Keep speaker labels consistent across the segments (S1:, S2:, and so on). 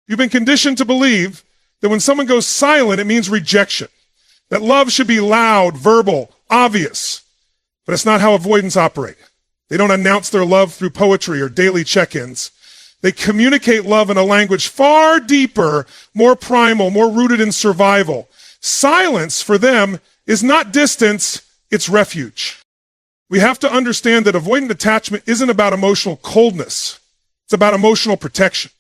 S1: You've been conditioned to believe that when someone goes silent, it means rejection. That love should be loud, verbal, obvious. But it's not how avoidants operate. They don't announce their love through poetry or daily check-ins. They communicate love in a language far deeper, more primal, more rooted in survival. Silence for them is not distance, it's refuge. We have to understand that avoidant attachment isn't about emotional coldness. It's about emotional protection.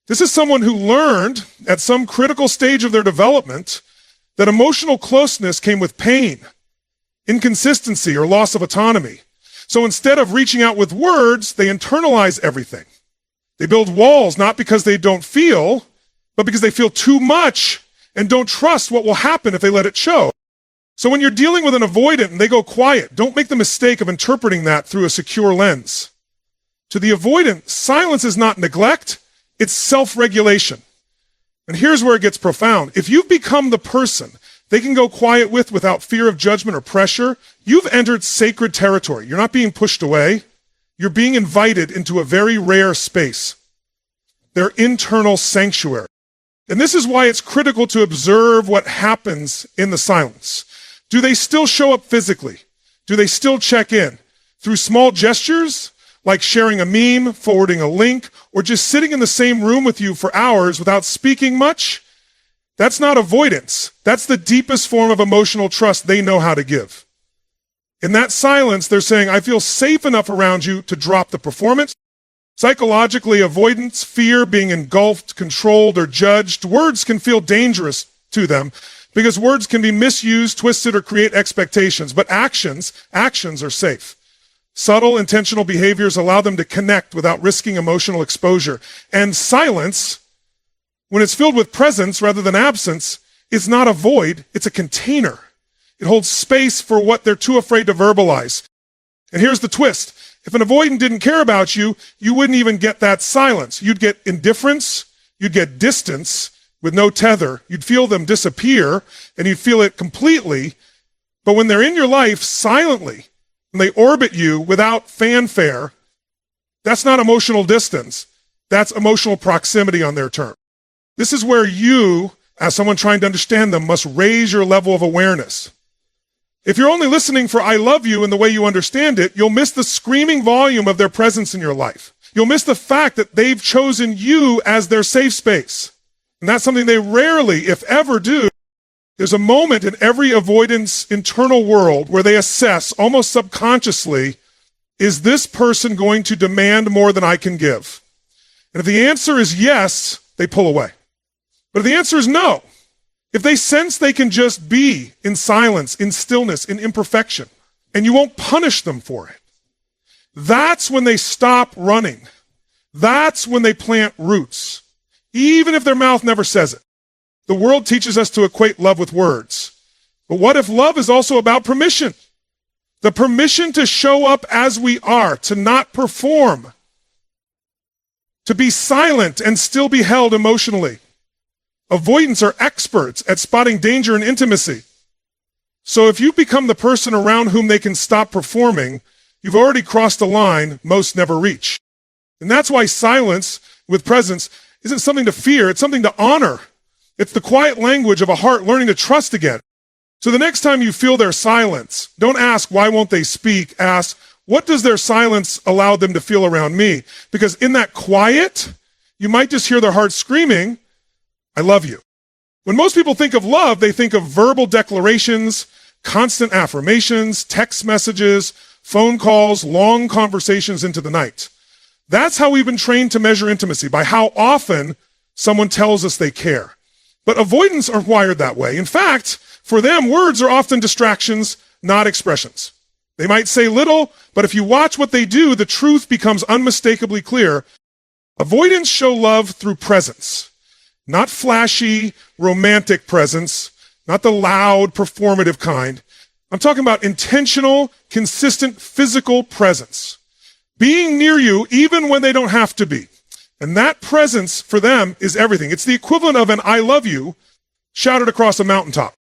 S1: This is someone who learned at some critical stage of their development that emotional closeness came with pain, inconsistency, or loss of autonomy. So instead of reaching out with words, they internalize everything. They build walls not because they don't feel, but because they feel too much and don't trust what will happen if they let it show. So when you're dealing with an avoidant and they go quiet, don't make the mistake of interpreting that through a secure lens. To the avoidant, silence is not neglect, it's self-regulation. And here's where it gets profound. If you've become the person they can go quiet with without fear of judgment or pressure, you've entered sacred territory. You're not being pushed away. You're being invited into a very rare space, their internal sanctuary. And this is why it's critical to observe what happens in the silence. Do they still show up physically? Do they still check in? Through small gestures, like sharing a meme, forwarding a link, or just sitting in the same room with you for hours without speaking much? That's not avoidance. That's the deepest form of emotional trust they know how to give. In that silence, they're saying, I feel safe enough around you to drop the performance. Psychologically, avoidance, fear, being engulfed, controlled, or judged, words can feel dangerous to them because words can be misused, twisted, or create expectations. But actions are safe. Subtle, intentional behaviors allow them to connect without risking emotional exposure. And silence, when it's filled with presence rather than absence, is not a void, it's a container. It holds space for what they're too afraid to verbalize. And here's the twist. If an avoidant didn't care about you, you wouldn't even get that silence. You'd get indifference, you'd get distance with no tether. You'd feel them disappear, and you'd feel it completely. But when they're in your life silently, when they orbit you without fanfare, that's not emotional distance. That's emotional proximity on their terms. This is where you, as someone trying to understand them, must raise your level of awareness. If you're only listening for I love you in the way you understand it, you'll miss the screaming volume of their presence in your life. You'll miss the fact that they've chosen you as their safe space. And that's something they rarely, if ever, do. There's a moment in every avoidance internal world where they assess, almost subconsciously, is this person going to demand more than I can give? And if the answer is yes, they pull away. But if the answer is no, if they sense they can just be in silence, in stillness, in imperfection, and you won't punish them for it, that's when they stop running. That's when they plant roots, even if their mouth never says it. The world teaches us to equate love with words. But what if love is also about permission? The permission to show up as we are, to not perform, to be silent and still be held emotionally. Avoidants are experts at spotting danger in intimacy. So if you become the person around whom they can stop performing, you've already crossed a line most never reach. And that's why silence with presence isn't something to fear, it's something to honor. It's the quiet language of a heart learning to trust again. So the next time you feel their silence, don't ask, why won't they speak? Ask, what does their silence allow them to feel around me? Because in that quiet, you might just hear their heart screaming, I love you. When most people think of love, they think of verbal declarations, constant affirmations, text messages, phone calls, long conversations into the night. That's how we've been trained to measure intimacy, by how often someone tells us they care. But avoidants aren't wired that way. In fact, for them, words are often distractions, not expressions. They might say little, but if you watch what they do, the truth becomes unmistakably clear. Avoidants show love through presence. Not flashy, romantic presence, not the loud, performative kind. I'm talking about intentional, consistent, physical presence. Being near you even when they don't have to be. And that presence for them is everything. It's the equivalent of an I love you shouted across a mountaintop.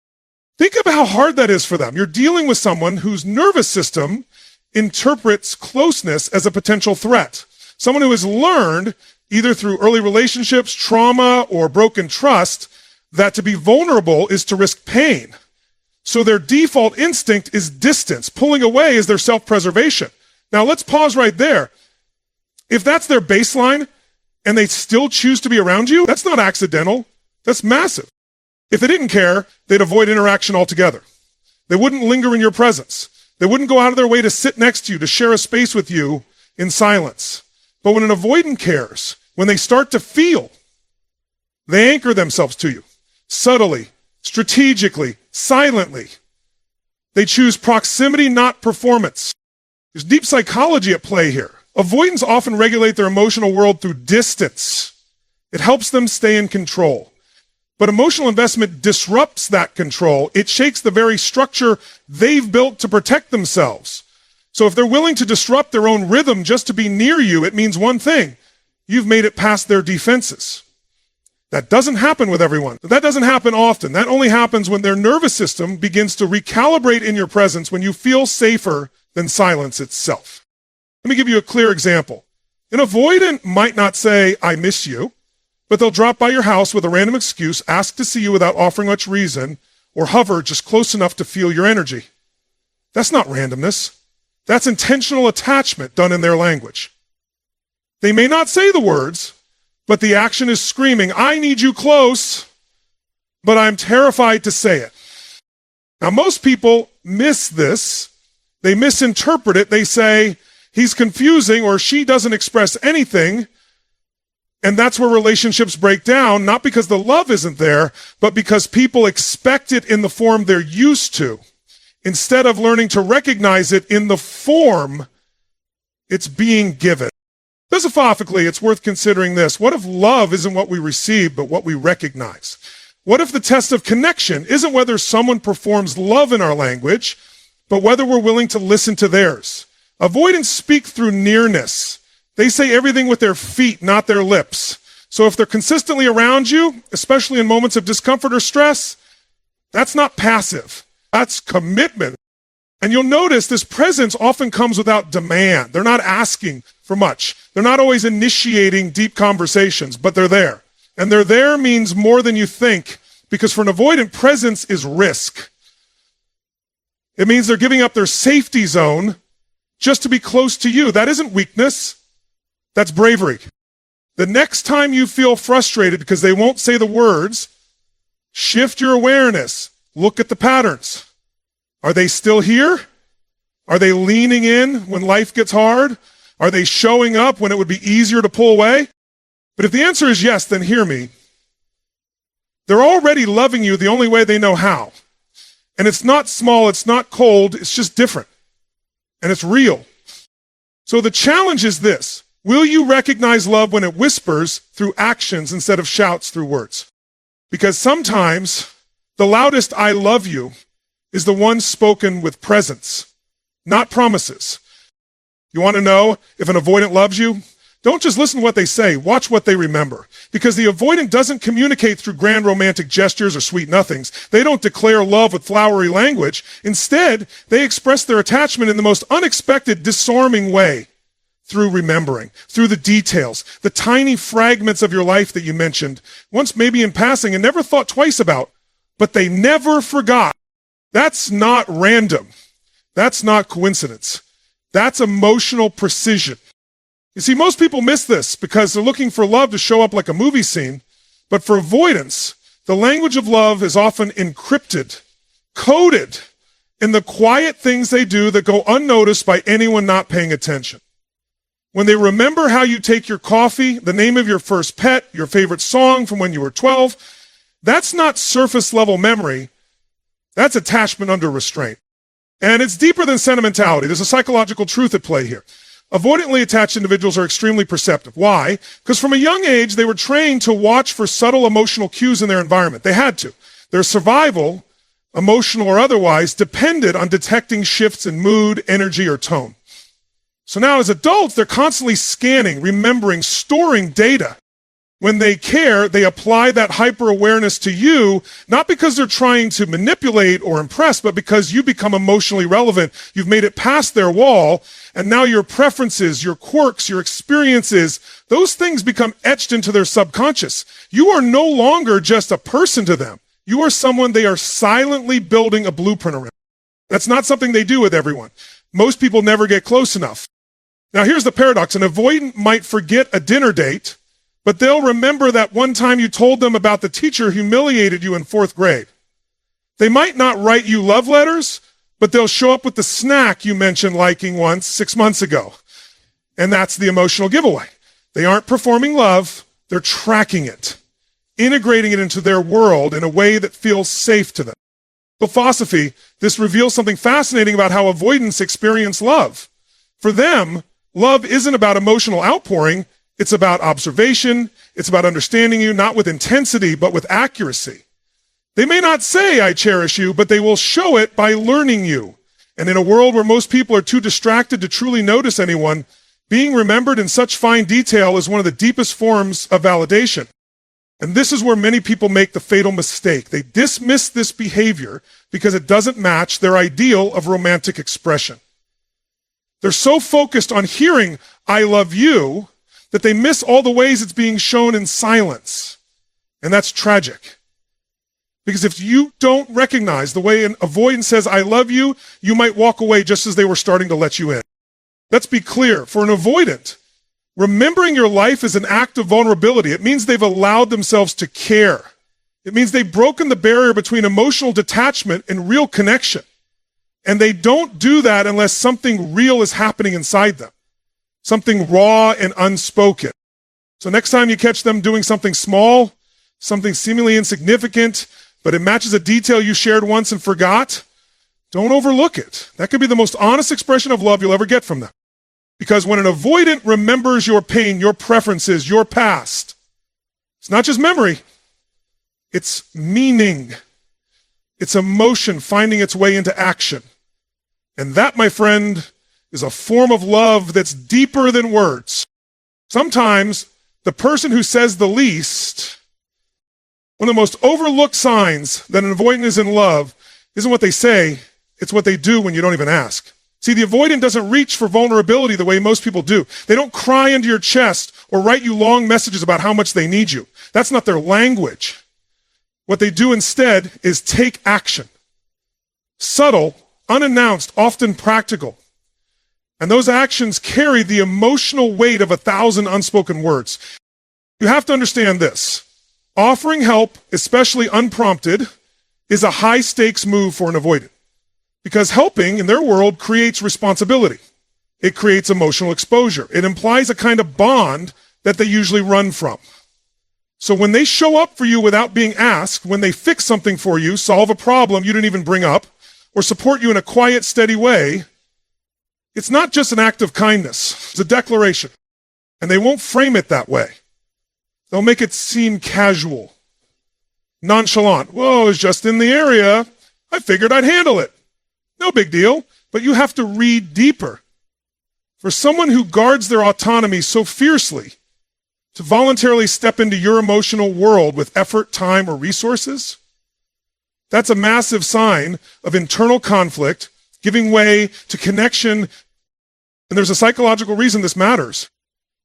S1: Think about how hard that is for them. You're dealing with someone whose nervous system interprets closeness as a potential threat. Someone who has learned either through early relationships, trauma, or broken trust, that to be vulnerable is to risk pain. So their default instinct is distance. Pulling away is their self-preservation. Now let's pause right there. If that's their baseline and they still choose to be around you, that's not accidental. That's massive. If they didn't care, they'd avoid interaction altogether. They wouldn't linger in your presence. They wouldn't go out of their way to sit next to you, to share a space with you in silence. But when an avoidant cares, when they start to feel, they anchor themselves to you, subtly, strategically, silently. They choose proximity, not performance. There's deep psychology at play here. Avoidants often regulate their emotional world through distance. It helps them stay in control. But emotional investment disrupts that control. It shakes the very structure they've built to protect themselves. So if they're willing to disrupt their own rhythm just to be near you, it means one thing: you've made it past their defenses. That doesn't happen with everyone. That doesn't happen often. That only happens when their nervous system begins to recalibrate in your presence, when you feel safer than silence itself. Let me give you a clear example. An avoidant might not say, "I miss you," but they'll drop by your house with a random excuse, ask to see you without offering much reason, or hover just close enough to feel your energy. That's not randomness. That's intentional attachment done in their language. They may not say the words, but the action is screaming, "I need you close, but I'm terrified to say it." Now, most people miss this. They misinterpret it. They say, "He's confusing," or "She doesn't express anything." And that's where relationships break down, not because the love isn't there, but because people expect it in the form they're used to, instead of learning to recognize it in the form it's being given. Philosophically, it's worth considering this. What if love isn't what we receive, but what we recognize? What if the test of connection isn't whether someone performs love in our language, but whether we're willing to listen to theirs? Avoidants speak through nearness. They say everything with their feet, not their lips. So if they're consistently around you, especially in moments of discomfort or stress, that's not passive. That's commitment. And you'll notice this presence often comes without demand. They're not asking for much. They're not always initiating deep conversations, but they're there. And they're there means more than you think, because for an avoidant, presence is risk. It means they're giving up their safety zone just to be close to you. That isn't weakness. That's bravery. The next time you feel frustrated because they won't say the words, shift your awareness. Look at the patterns. Are they still here? Are they leaning in when life gets hard? Are they showing up when it would be easier to pull away? But if the answer is yes, then hear me. They're already loving you the only way they know how. And it's not small, it's not cold, it's just different. And it's real. So the challenge is this. Will you recognize love when it whispers through actions instead of shouts through words? Because sometimes the loudest "I love you" is the one spoken with presence, not promises. You want to know if an avoidant loves you? Don't just listen to what they say, watch what they remember. Because the avoidant doesn't communicate through grand romantic gestures or sweet nothings. They don't declare love with flowery language. Instead, they express their attachment in the most unexpected, disarming way. Through remembering, through the details, the tiny fragments of your life that you mentioned, once maybe in passing and never thought twice about, but they never forgot. That's not random. That's not coincidence. That's emotional precision. You see, most people miss this because they're looking for love to show up like a movie scene, but for avoidants, the language of love is often encrypted, coded in the quiet things they do that go unnoticed by anyone not paying attention. When they remember how you take your coffee, the name of your first pet, your favorite song from when you were 12, that's not surface level memory. That's attachment under restraint. And it's deeper than sentimentality. There's a psychological truth at play here. Avoidantly attached individuals are extremely perceptive. Why? Because from a young age, they were trained to watch for subtle emotional cues in their environment. They had to. Their survival, emotional or otherwise, depended on detecting shifts in mood, energy, or tone. So now as adults, they're constantly scanning, remembering, storing data. When they care, they apply that hyper-awareness to you, not because they're trying to manipulate or impress, but because you become emotionally relevant. You've made it past their wall, and now your preferences, your quirks, your experiences, those things become etched into their subconscious. You are no longer just a person to them. You are someone they are silently building a blueprint around. That's not something they do with everyone. Most people never get close enough. Now here's the paradox. An avoidant might forget a dinner date, but they'll remember that one time you told them about the teacher who humiliated you in 4th grade. They might not write you love letters, but they'll show up with the snack you mentioned liking once 6 months ago. And that's the emotional giveaway. They aren't performing love, they're tracking it, integrating it into their world in a way that feels safe to them. Philosophy, this reveals something fascinating about how avoidants experience love. For them, love isn't about emotional outpouring, it's about observation, it's about understanding you, not with intensity, but with accuracy. They may not say, I cherish you, but they will show it by learning you. And in a world where most people are too distracted to truly notice anyone, being remembered in such fine detail is one of the deepest forms of validation. And this is where many people make the fatal mistake. They dismiss this behavior because it doesn't match their ideal of romantic expression. They're so focused on hearing, I love you, that they miss all the ways it's being shown in silence. And that's tragic. Because if you don't recognize the way an avoidant says, I love you, you might walk away just as they were starting to let you in. Let's be clear. For an avoidant, remembering your life is an act of vulnerability. It means they've allowed themselves to care. It means they've broken the barrier between emotional detachment and real connection. And they don't do that unless something real is happening inside them. Something raw and unspoken. So next time you catch them doing something small, something seemingly insignificant, but it matches a detail you shared once and forgot, don't overlook it. That could be the most honest expression of love you'll ever get from them. Because when an avoidant remembers your pain, your preferences, your past, it's not just memory, it's meaning. It's emotion finding its way into action. And that, my friend, is a form of love that's deeper than words. Sometimes the person who says the least, one of the most overlooked signs that an avoidant is in love isn't what they say, it's what they do when you don't even ask. See, the avoidant doesn't reach for vulnerability the way most people do. They don't cry into your chest or write you long messages about how much they need you. That's not their language. What they do instead is take action. Subtle, unannounced, often practical. And those actions carry the emotional weight of 1,000 unspoken words. You have to understand this. Offering help, especially unprompted, is a high-stakes move for an avoidant. Because helping, in their world, creates responsibility. It creates emotional exposure. It implies a kind of bond that they usually run from. So when they show up for you without being asked, when they fix something for you, solve a problem you didn't even bring up, or support you in a quiet, steady way, it's not just an act of kindness. It's a declaration. And they won't frame it that way. They'll make it seem casual, nonchalant. Whoa, it's just in the area. I figured I'd handle it. No big deal. But you have to read deeper. For someone who guards their autonomy so fiercely, to voluntarily step into your emotional world with effort, time, or resources, that's a massive sign of internal conflict, giving way to connection. And there's a psychological reason this matters.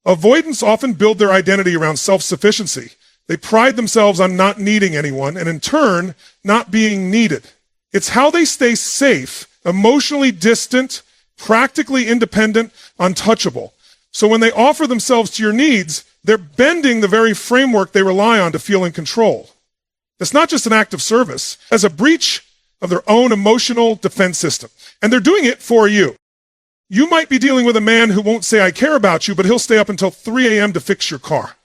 S1: Avoidants often build their identity around self-sufficiency. They pride themselves on not needing anyone, and in turn, not being needed. It's how they stay safe, emotionally distant, practically independent, untouchable. So when they offer themselves to your needs, they're bending the very framework they rely on to feel in control. It's not just an act of service, as a breach of their own emotional defense system. And they're doing it for you. You might be dealing with a man who won't say, I care about you, but he'll stay up until 3 a.m. to fix your car.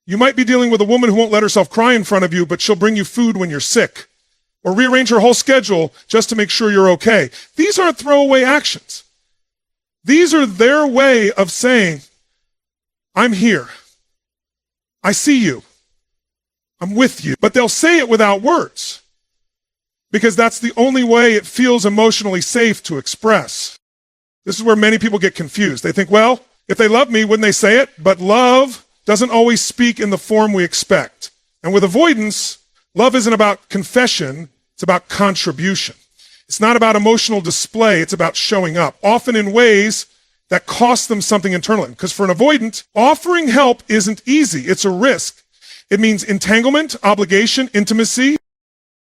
S1: You might be dealing with a woman who won't let herself cry in front of you, but she'll bring you food when you're sick, or rearrange her whole schedule just to make sure you're okay. These aren't throwaway actions. These are their way of saying, I'm here. I see you. I'm with you. But they'll say it without words, because that's the only way it feels emotionally safe to express. This is where many people get confused. They think, well, if they love me, wouldn't they say it? But love doesn't always speak in the form we expect. And with avoidance, love isn't about confession, it's about contribution. It's not about emotional display, it's about showing up, often in ways that cost them something internally. Because for an avoidant, offering help isn't easy, it's a risk. It means entanglement, obligation, intimacy,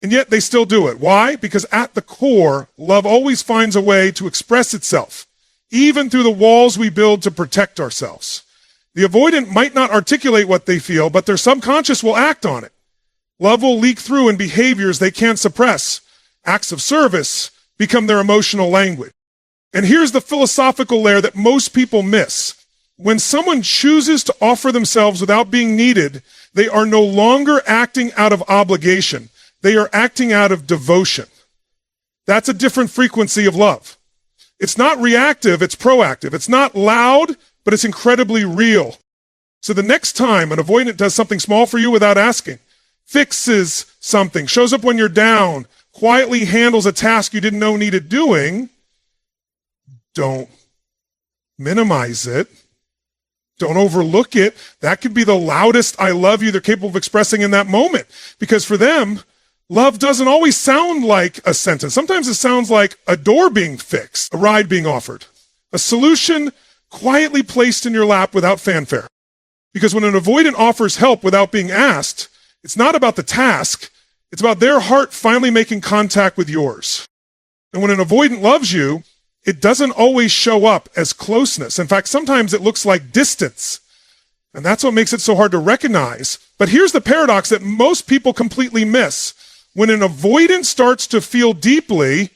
S1: and yet they still do it. Why? Because at the core, love always finds a way to express itself, even through the walls we build to protect ourselves. The avoidant might not articulate what they feel, but their subconscious will act on it. Love will leak through in behaviors they can't suppress. Acts of service become their emotional language. And here's the philosophical layer that most people miss. When someone chooses to offer themselves without being needed, they are no longer acting out of obligation. They are acting out of devotion. That's a different frequency of love. It's not reactive, it's proactive. It's not loud, but it's incredibly real. So the next time an avoidant does something small for you without asking, fixes something, shows up when you're down, quietly handles a task you didn't know needed doing, don't minimize it. Don't overlook it. That could be the loudest I love you they're capable of expressing in that moment. Because for them, love doesn't always sound like a sentence. Sometimes it sounds like a door being fixed, a ride being offered, a solution quietly placed in your lap without fanfare. Because when an avoidant offers help without being asked, it's not about the task, it's about their heart finally making contact with yours. And when an avoidant loves you, it doesn't always show up as closeness. In fact, sometimes it looks like distance. And that's what makes it so hard to recognize. But here's the paradox that most people completely miss. When an avoidant starts to feel deeply,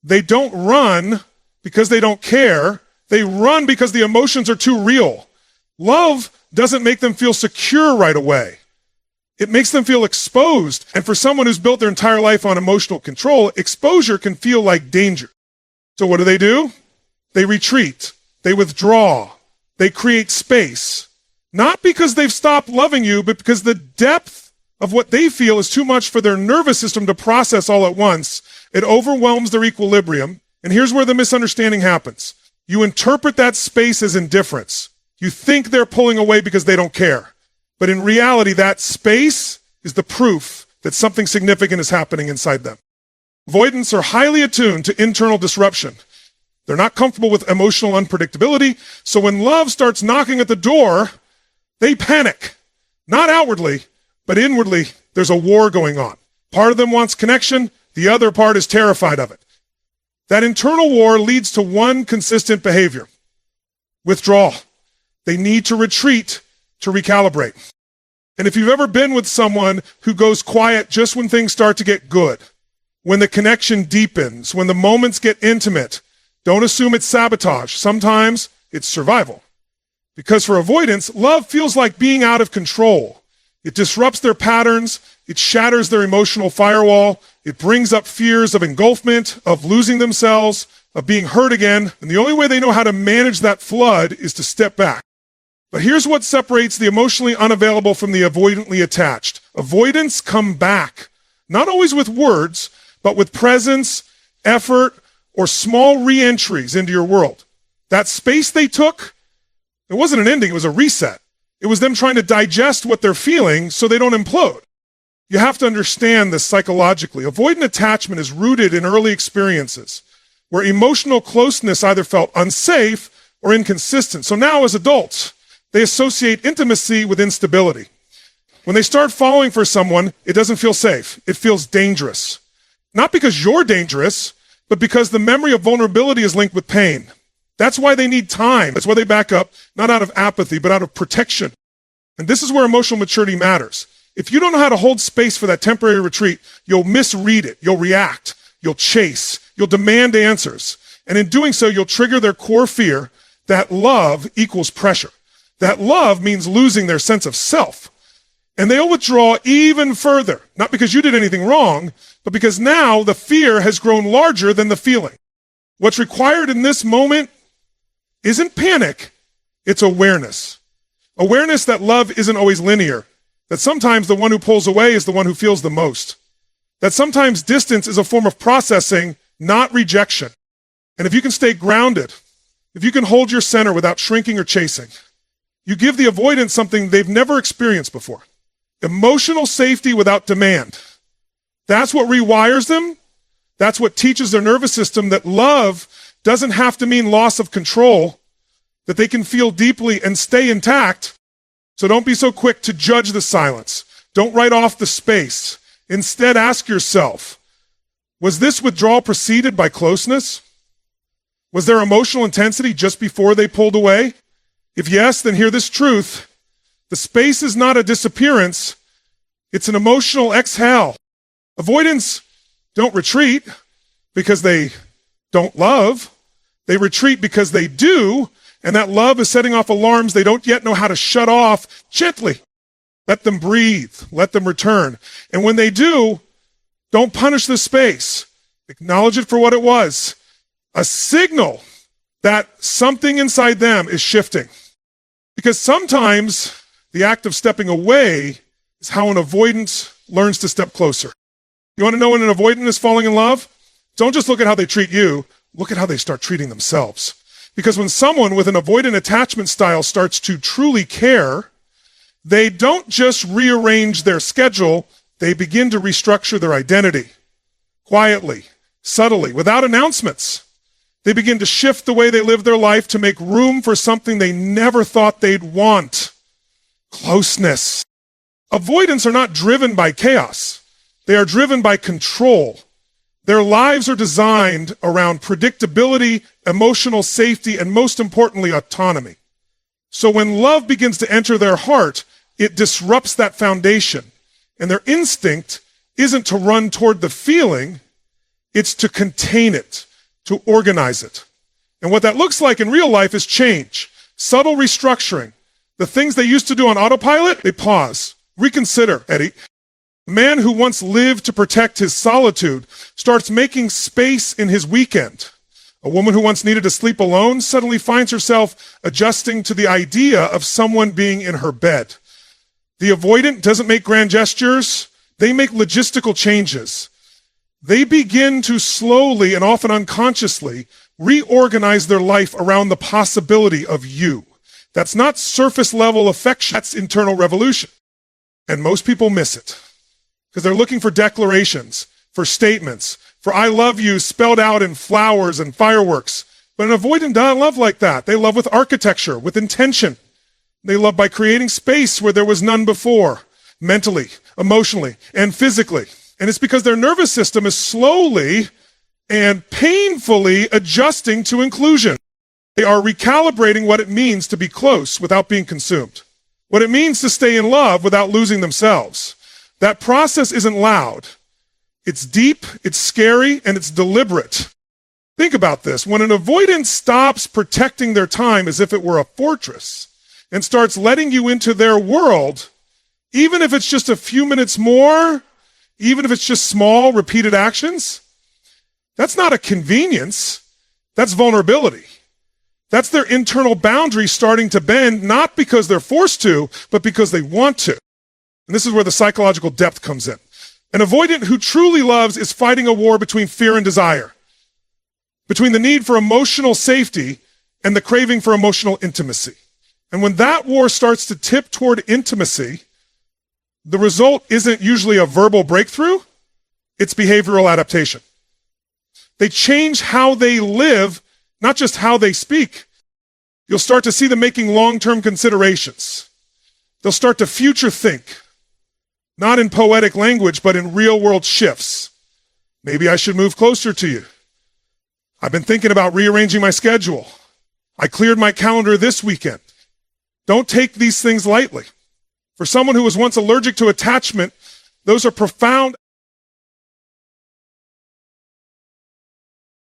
S1: they don't run because they don't care. They run because the emotions are too real. Love doesn't make them feel secure right away. It makes them feel exposed. And for someone who's built their entire life on emotional control, exposure can feel like danger. So what do? They retreat. They withdraw. They create space. Not because they've stopped loving you, but because the depth of what they feel is too much for their nervous system to process all at once. It overwhelms their equilibrium. And here's where the misunderstanding happens. You interpret that space as indifference. You think they're pulling away because they don't care. But in reality, that space is the proof that something significant is happening inside them. Avoidants are highly attuned to internal disruption. They're not comfortable with emotional unpredictability, so when love starts knocking at the door, they panic. Not outwardly, but inwardly, there's a war going on. Part of them wants connection, the other part is terrified of it. That internal war leads to one consistent behavior: withdrawal. They need to retreat to recalibrate. And if you've ever been with someone who goes quiet just when things start to get good, when the connection deepens, when the moments get intimate, don't assume it's sabotage. Sometimes it's survival. Because for avoidants, love feels like being out of control. It disrupts their patterns. It shatters their emotional firewall. It brings up fears of engulfment, of losing themselves, of being hurt again. And the only way they know how to manage that flood is to step back. But here's what separates the emotionally unavailable from the avoidantly attached. Avoidants come back, not always with words, but with presence, effort, or small re-entries into your world. That space they took, it wasn't an ending, it was a reset. It was them trying to digest what they're feeling so they don't implode. You have to understand this psychologically. Avoidant attachment is rooted in early experiences where emotional closeness either felt unsafe or inconsistent. So now as adults, they associate intimacy with instability. When they start falling for someone, it doesn't feel safe. It feels dangerous. Not because you're dangerous, but because the memory of vulnerability is linked with pain. That's why they need time. That's why they back up, not out of apathy, but out of protection. And this is where emotional maturity matters. If you don't know how to hold space for that temporary retreat, you'll misread it, you'll react, you'll chase, you'll demand answers. And in doing so, you'll trigger their core fear that love equals pressure. That love means losing their sense of self. And they'll withdraw even further, not because you did anything wrong, but because now the fear has grown larger than the feeling. What's required in this moment isn't panic, it's awareness. Awareness that love isn't always linear, that sometimes the one who pulls away is the one who feels the most, that sometimes distance is a form of processing, not rejection. And if you can stay grounded, if you can hold your center without shrinking or chasing, You give the avoidant something they've never experienced before. Emotional safety without demand. That's what rewires them. That's what teaches their nervous system that love doesn't have to mean loss of control, that they can feel deeply and stay intact. So don't be so quick to judge the silence. Don't write off the space. Instead, ask yourself, was this withdrawal preceded by closeness? Was there emotional intensity just before they pulled away? If yes, then hear this truth. The space is not a disappearance. It's an emotional exhale. Avoidants don't retreat because they don't love. They retreat because they do, and that love is setting off alarms they don't yet know how to shut off gently. Let them breathe. Let them return. And when they do, don't punish the space. Acknowledge it for what it was. A signal that something inside them is shifting. Because sometimes the act of stepping away is how an avoidant learns to step closer. You want to know when an avoidant is falling in love? Don't just look at how they treat you. Look at how they start treating themselves. Because when someone with an avoidant attachment style starts to truly care, they don't just rearrange their schedule, they begin to restructure their identity. Quietly, subtly, without announcements. They begin to shift the way they live their life to make room for something they never thought they'd want. Closeness. Avoidants are not driven by chaos. They are driven by control. Their lives are designed around predictability, emotional safety, and most importantly, autonomy. So when love begins to enter their heart, it disrupts that foundation. And their instinct isn't to run toward the feeling, it's to contain it, to organize it. And what that looks like in real life is change, subtle restructuring. The things they used to do on autopilot, they pause. Reconsider, Eddie. A man who once lived to protect his solitude starts making space in his weekend. A woman who once needed to sleep alone suddenly finds herself adjusting to the idea of someone being in her bed. The avoidant doesn't make grand gestures. They make logistical changes. They begin to slowly and often unconsciously reorganize their life around the possibility of you. That's not surface level affection. That's internal revolution. And most people miss it because they're looking for declarations, for statements, for I love you spelled out in flowers and fireworks. But an avoidant doesn't love like that. They love with architecture, with intention. They love by creating space where there was none before, mentally, emotionally, and physically. And it's because their nervous system is slowly and painfully adjusting to inclusion. They are recalibrating what it means to be close without being consumed. What it means to stay in love without losing themselves. That process isn't loud. It's deep, it's scary, and it's deliberate. Think about this. When an avoidant stops protecting their time as if it were a fortress and starts letting you into their world, even if it's just a few minutes more, even if it's just small, repeated actions, that's not a convenience. That's vulnerability. That's their internal boundaries starting to bend, not because they're forced to, but because they want to. And this is where the psychological depth comes in. An avoidant who truly loves is fighting a war between fear and desire, between the need for emotional safety and the craving for emotional intimacy. And when that war starts to tip toward intimacy, the result isn't usually a verbal breakthrough, it's behavioral adaptation. They change how they live, not just how they speak. You'll start to see them making long-term considerations. They'll start to future think, not in poetic language, but in real-world shifts. Maybe I should move closer to you. I've been thinking about rearranging my schedule. I cleared my calendar this weekend. Don't take these things lightly. For someone who was once allergic to attachment, those are profound